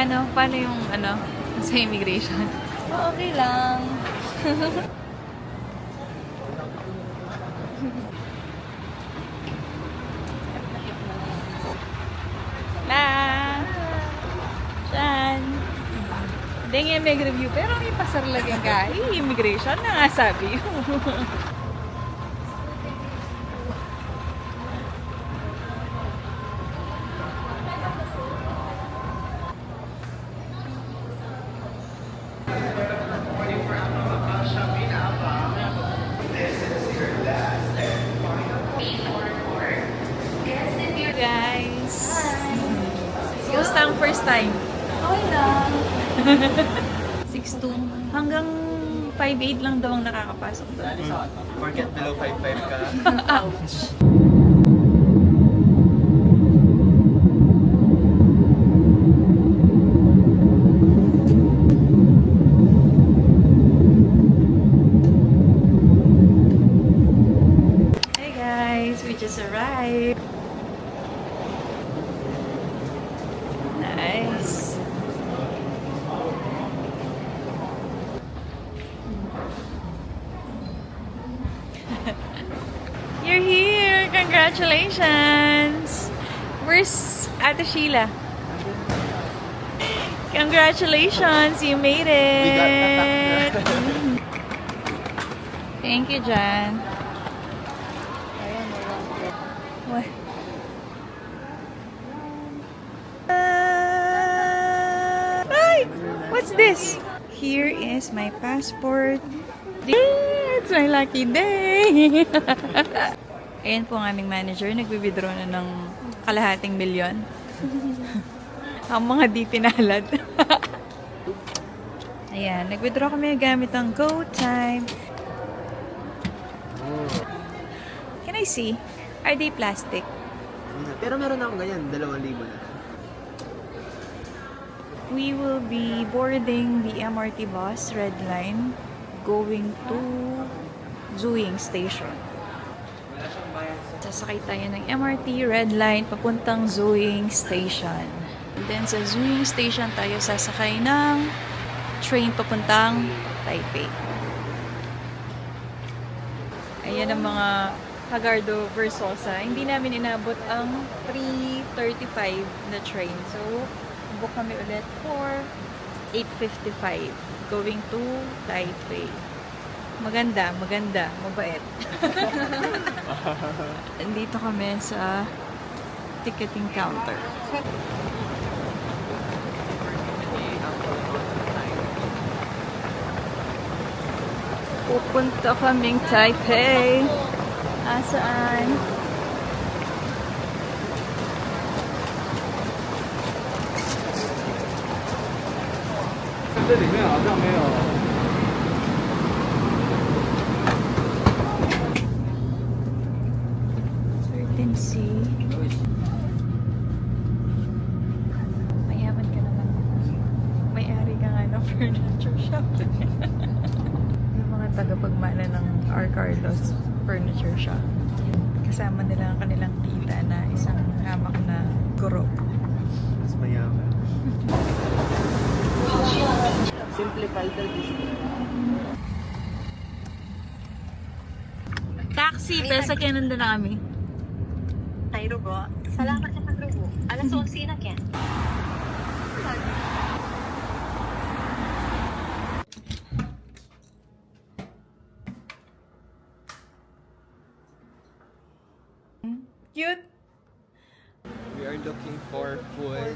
Paano yung, sa immigration? Oh, okay lang. La! Diyan. Hindi nga may review, pero may pasarlagin ka. Immigration na nga sabi. Guys. Kamusta ang first time? Okay lang. 6'2". Hanggang 5'8" lang daw ang nakakapasok doon. Forget below 5'5 ka. Ouch. Hey guys, we just arrived. Nice. You're here! Congratulations! Where's Ate Sheila? Congratulations! You made it! Thank you, Jan. What? Ay! What's this? Here is my passport. It's my lucky day! Ayan po ang aming manager. Nagwi-withdraw na ng kalahating milyon. Ang mga di pinalad. Ayan. Nag-withdraw kami gamit ang GoTime. Can I see? Are they plastic? Pero meron akong ganyan, 2,000 na. We will be boarding the MRT bus, Red Line, going to Zuing Station. Sasakay tayo ng MRT, Red Line, papuntang Zuing Station. And then sa Zuing Station tayo sasakay ng train papuntang Taipei. Ayan ang mga Hagardo Versosa. Hindi namin inabot ang 3:35 na train. So, book kami ulit for 8:55 going to Taipei. Maganda, mabait. Andito kami sa ticketing counter. Pupunta kaming Taipei. Asaan? Certain C. Mayaman ka naman. May-ari ka nga ng furniture shop. Yung mga tagapagmana ng R. Carlos Furniture Shop. Kasama nila ang kanilang tita na isang hamak na guro. Mas mayaman. Simplified the display. Taxi! Pesa kaya nandun na kami. Ay, Rubo. Salamat sa pagrubo. Alas 11 na kyan. Cute! We are looking for food.